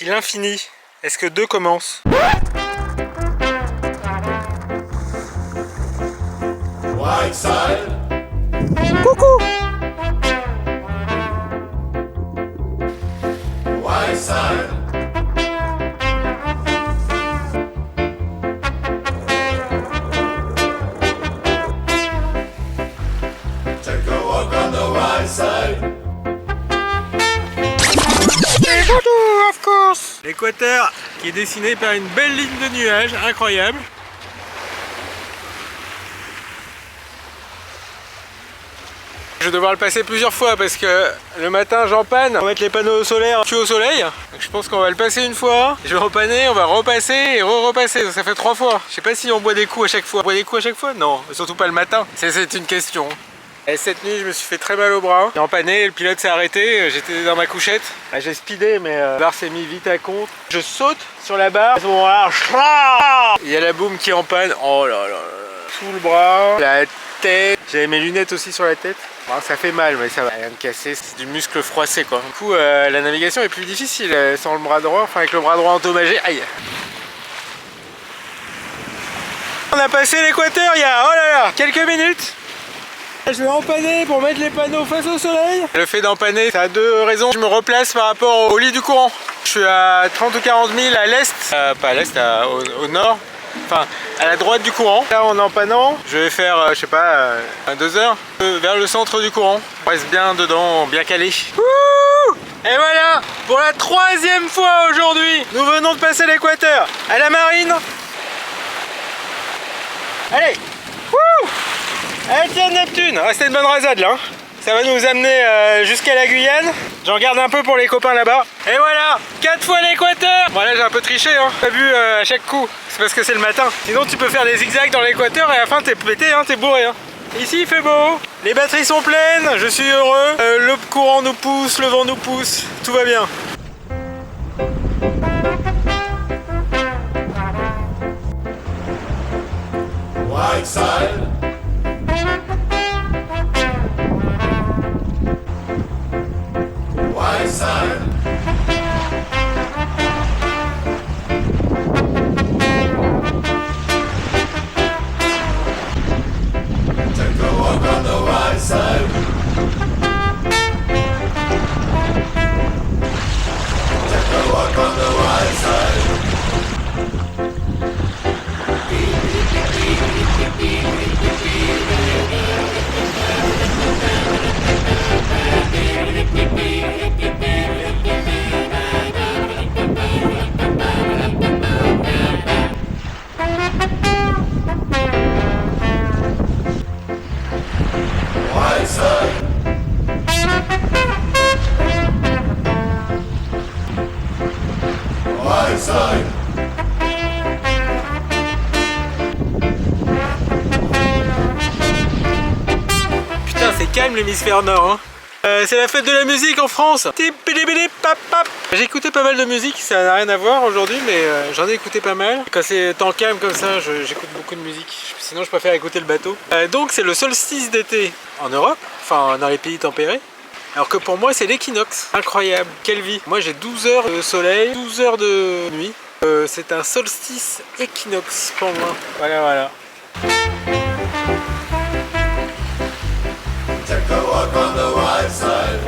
Si l'infini, est-ce que 2 commence? Whiteside. Coucou. Whiteside. Take a walk on the right side. Of course. L'équateur qui est dessiné par une belle ligne de nuages, incroyable. Je vais devoir le passer plusieurs fois parce que le matin j'en panne pour mettre les panneaux solaires au soleil. Donc je pense qu'on va le passer une fois, je vais repanner, on va repasser et repasser. Ça fait 3 fois. Je sais pas si on boit des coups à chaque fois. On boit des coups à chaque fois? Non, surtout pas le matin. C'est une question. Et cette nuit je me suis fait très mal au bras. J'ai empanné, le pilote s'est arrêté, j'étais dans ma couchette. J'ai speedé mais la barre s'est mis vite à compte. Je saute sur la barre. À ce moment-là, il y a la boum qui empanne. Oh là là là. Sous le bras, la tête. J'avais mes lunettes aussi sur la tête. Bon, ça fait mal mais ça va rien me casser. C'est du muscle froissé quoi. Du coup la navigation est plus difficile sans le bras droit. Enfin avec le bras droit endommagé. Aïe. On a passé l'équateur il y a, oh là là, quelques minutes. Je vais empanner pour mettre les panneaux face au soleil. Le fait d'empanner, ça a 2 raisons. Je me replace par rapport au lit du courant. Je suis à 30 ou 40 000 à l'est, pas à l'est, au nord. Enfin, à la droite du courant. Là, en empannant, je vais faire, je sais pas, 2 heures vers le centre du courant. On reste bien dedans, bien calé. Wouh! Et voilà, pour la 3e fois aujourd'hui, nous venons de passer l'équateur à la marine. Allez! Wouh! Allez tiens Neptune, ah, c'était une bonne rasade là. Ça va nous amener jusqu'à la Guyane. J'en garde un peu pour les copains là-bas. Et voilà, 4 fois l'équateur. Bon là j'ai un peu triché hein. Pas bu à chaque coup. C'est parce que c'est le matin. Sinon tu peux faire des zigzags dans l'équateur et à la fin t'es pété hein, t'es bourré hein. Ici il fait beau. Les batteries sont pleines, je suis heureux. Le courant nous pousse, le vent nous pousse. Tout va bien. Whiteside. Whiteside. Take a walk on the right side. Take a walk on the right side. Whiteside. Whiteside. Putain c'est calme l'hémisphère nord hein. C'est la fête de la musique en France. J'ai écouté pas mal de musique, ça n'a rien à voir aujourd'hui, mais j'en ai écouté pas mal. Quand c'est temps calme comme ça, j'écoute beaucoup de musique. Sinon je préfère écouter le bateau. Donc c'est le solstice d'été en Europe, enfin dans les pays tempérés. Alors que pour moi c'est l'équinoxe. Incroyable, quelle vie. Moi j'ai 12 heures de soleil, 12 heures de nuit. C'est un solstice équinoxe pour moi. Voilà voilà. Take a walk on the right side.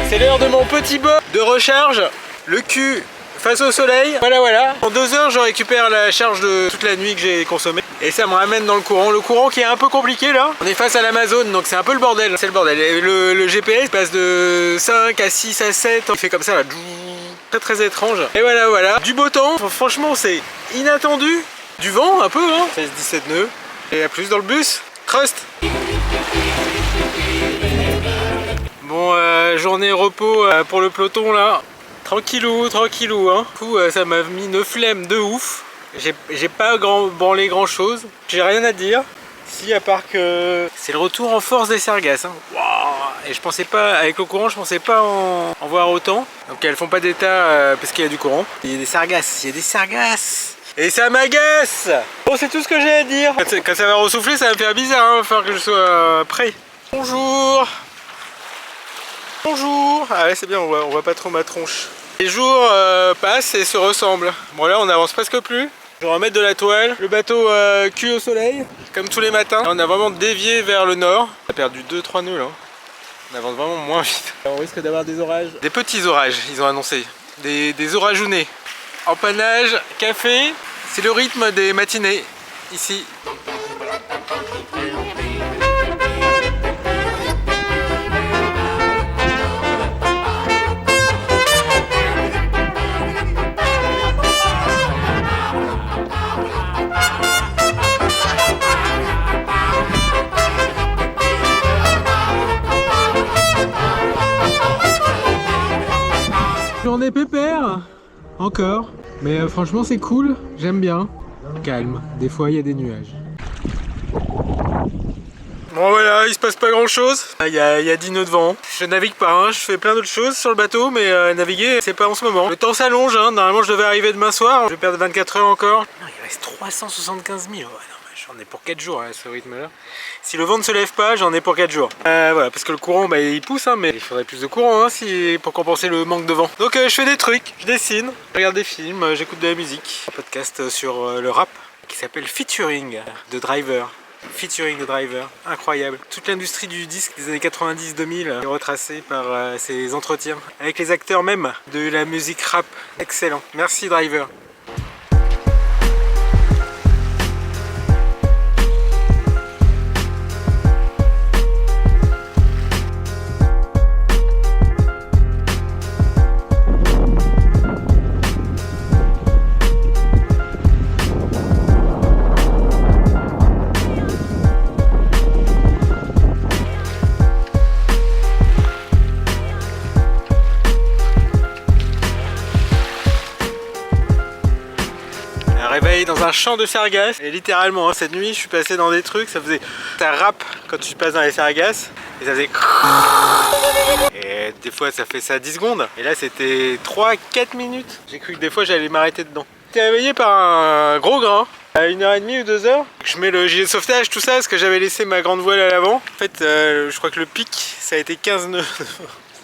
C'est l'heure de mon petit bot de recharge. Le cul face au soleil. Voilà voilà. En 2 heures je récupère la charge de toute la nuit que j'ai consommée. Et ça me ramène dans le courant. Le courant qui est un peu compliqué là. On est face à l'Amazon donc c'est un peu le bordel. C'est le bordel. Et le GPS passe de 5 à 6 à 7. Il fait comme ça là. Très très étrange. Et voilà voilà. Du beau temps. Franchement c'est inattendu. Du vent un peu hein. 16-17 nœuds. Et à plus dans le bus. Trust. Bon journée repos pour le peloton là. Tranquillou, tranquillou hein. Du coup ça m'a mis une flemme de ouf. J'ai pas branlé grand chose. J'ai rien à dire. Si à part que c'est le retour en force des sargasses hein. Wow. Et je pensais pas, avec le courant je pensais pas en voir autant. Donc elles font pas d'état parce qu'il y a du courant. Il y a des sargasses, il y a des sargasses. Et ça m'agace. Bon, c'est tout ce que j'ai à dire. Quand ça va ressouffler, ça va me faire bizarre, hein. Il va falloir que je sois prêt. Bonjour. Bonjour. Ah ouais, c'est bien, on voit pas trop ma tronche. Les jours passent et se ressemblent. Bon là, on avance presque plus. Je vais remettre de la toile. Le bateau cul au soleil, comme tous les matins. On a vraiment dévié vers le nord. On a perdu 2-3 nœuds là. On avance vraiment moins vite. On risque d'avoir des orages. Des petits orages, ils ont annoncé. Des orageounets. Empannage, café, c'est le rythme des matinées ici. Journée pépère, encore, mais franchement c'est cool, j'aime bien. Calme, des fois il y a des nuages. Bon voilà, il se passe pas grand chose. Il y a 10 nœuds de vent. Je navigue pas, hein. Je fais plein d'autres choses sur le bateau, mais naviguer c'est pas en ce moment. Le temps s'allonge, hein. Normalement je devais arriver demain soir, je vais perdre 24 heures encore. Non, il reste 375 000, ouais, non, j'en ai pour 4 jours à ce rythme là. Si le vent ne se lève pas, j'en ai pour 4 jours. Voilà, parce que le courant, bah, il pousse, hein, mais il faudrait plus de courant hein, pour compenser le manque de vent. Donc je fais des trucs, je dessine, je regarde des films, j'écoute de la musique. Un podcast sur le rap qui s'appelle Featuring de Driver. Featuring de Driver, incroyable. Toute l'industrie du disque des années 90-2000 est retracée par ces entretiens avec les acteurs même de la musique rap. Excellent. Merci Driver. Réveil dans un champ de sargasses et littéralement hein, cette nuit je suis passé dans des trucs, ça faisait ça rap quand tu passes dans les sargasses et ça faisait et des fois ça fait ça 10 secondes et là c'était 3-4 minutes. J'ai cru que des fois j'allais m'arrêter dedans. J'étais réveillé par un gros grain à 1h30 ou 2h. Je mets le gilet de sauvetage tout ça parce que j'avais laissé ma grande voile à l'avant. En fait je crois que le pic ça a été 15 nœuds.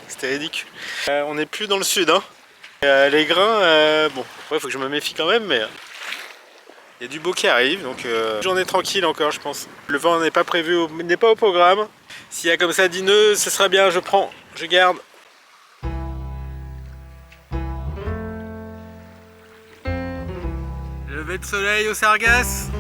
C'était ridicule. On n'est plus dans le sud hein. Les grains bon il faut que je me méfie quand même mais il y a du beau qui arrive, donc journée tranquille encore je pense. Le vent n'est pas prévu, n'est pas au programme. S'il y a comme ça 10 nœuds, ce sera bien, je prends, je garde. Lever de soleil au Sargasses.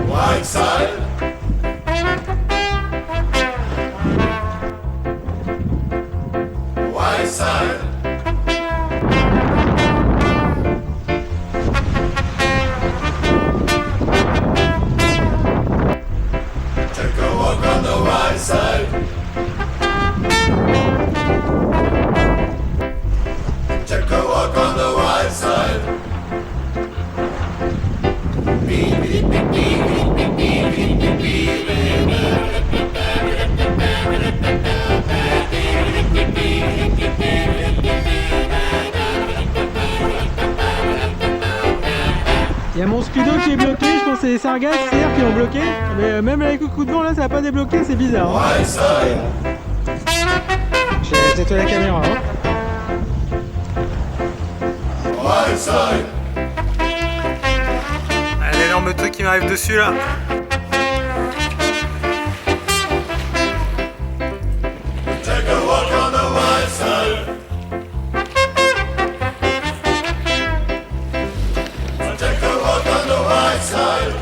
Whiteside. Whiteside. Take a walk on the white side. Take a walk on the white side. Beep, beep, beep, beep, beep, beep, beep, beep, beep, beep. Il y a mon speedo qui est bloqué, je pense que c'est les sargasses hier qui ont bloqué. Mais même avec le coup de vent là ça n'a pas débloqué, c'est bizarre. Hein. J'ai nettoyé la caméra. Hein. Un énorme truc qui m'arrive dessus là. Take a walk on the white side. Take a walk on the white side.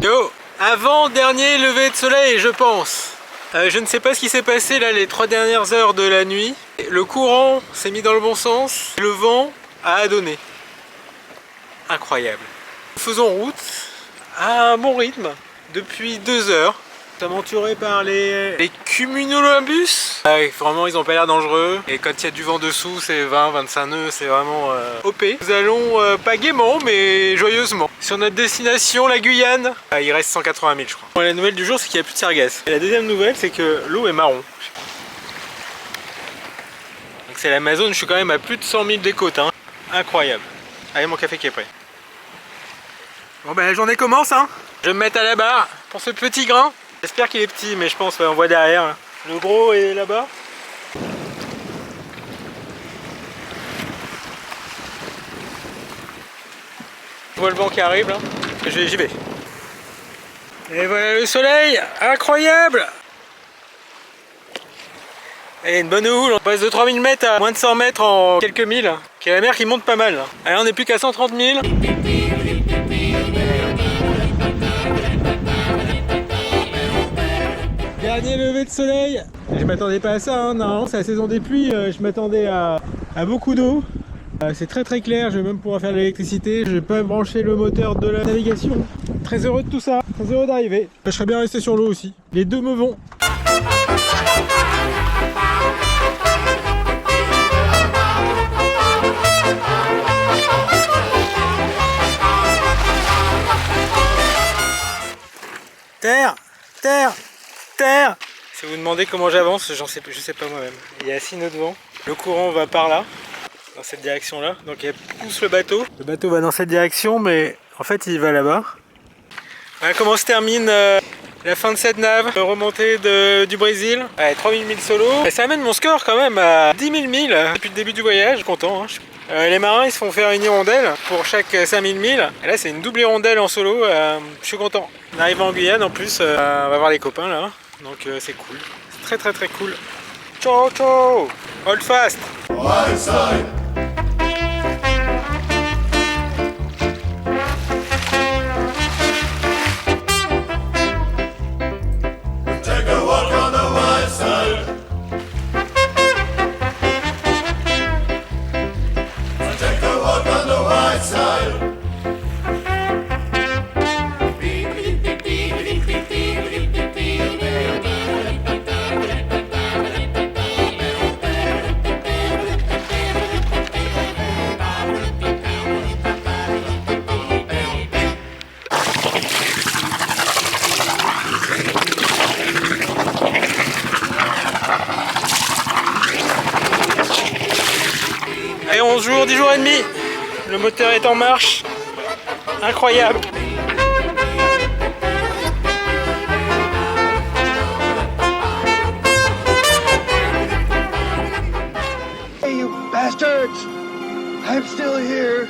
Yo, avant-dernier lever de soleil je pense. Je ne sais pas ce qui s'est passé là les 3 dernières heures de la nuit. Le courant s'est mis dans le bon sens, le vent a donné. Incroyable. Nous faisons route à un bon rythme depuis 2 heures. Aventuré par les cumulonimbus. Vraiment ils ont pas l'air dangereux. Et quand il y a du vent dessous c'est 20-25 nœuds, c'est vraiment OP. Nous allons pas gaiement mais joyeusement sur notre destination, la Guyane. Il reste 180 000 je crois. Bon, la nouvelle du jour c'est qu'il n'y a plus de sargasses. Et la deuxième nouvelle c'est que l'eau est marron. Donc c'est l'Amazon, je suis quand même à plus de 100 000 des côtes. Hein. Incroyable. Allez, mon café qui est prêt. Bon ben la journée commence hein. Je vais me mettre à la barre pour ce petit grain. J'espère qu'il est petit, mais je pense, on voit derrière. Le gros est là-bas. Je vois le vent qui arrive là. J'y vais. Et voilà le soleil, incroyable. Et une bonne houle, on passe de 3000 mètres à moins de 100 mètres en quelques milles. Il y a la mer qui monte pas mal. Allez, on n'est plus qu'à 130 000. Dernier lever de soleil. Je m'attendais pas à ça, hein. Normalement c'est la saison des pluies, je m'attendais à beaucoup d'eau. C'est très très clair, je vais même pouvoir faire de l'électricité. Je vais pas brancher le moteur de la navigation. Très heureux de tout ça, très heureux d'arriver. Je serais bien resté sur l'eau aussi. Les deux me vont. Terre, terre, terre. Si vous vous demandez comment j'avance, je sais pas moi-même. Il y a 6 nœuds de vent. Le courant va par là, dans cette direction-là. Donc il pousse le bateau. Le bateau va dans cette direction, mais en fait il va là-bas. Voilà comment se termine la fin de cette nave. Remontée du Brésil. Ouais, 3000 milles solo. Et ça amène mon score quand même à 10 000 milles depuis le début du voyage. Je suis content. Hein. Les marins ils se font faire une hirondelle pour chaque 5000 milles. Et là c'est une double hirondelle en solo. Je suis content. On arrive en Guyane en plus. On va voir les copains là. Donc c'est cool. C'est très très très cool. Ciao ciao. Hold fast. Et 11 jours, 10 jours et demi. Le moteur est en marche. Incroyable. Hey, you bastards! I'm still here.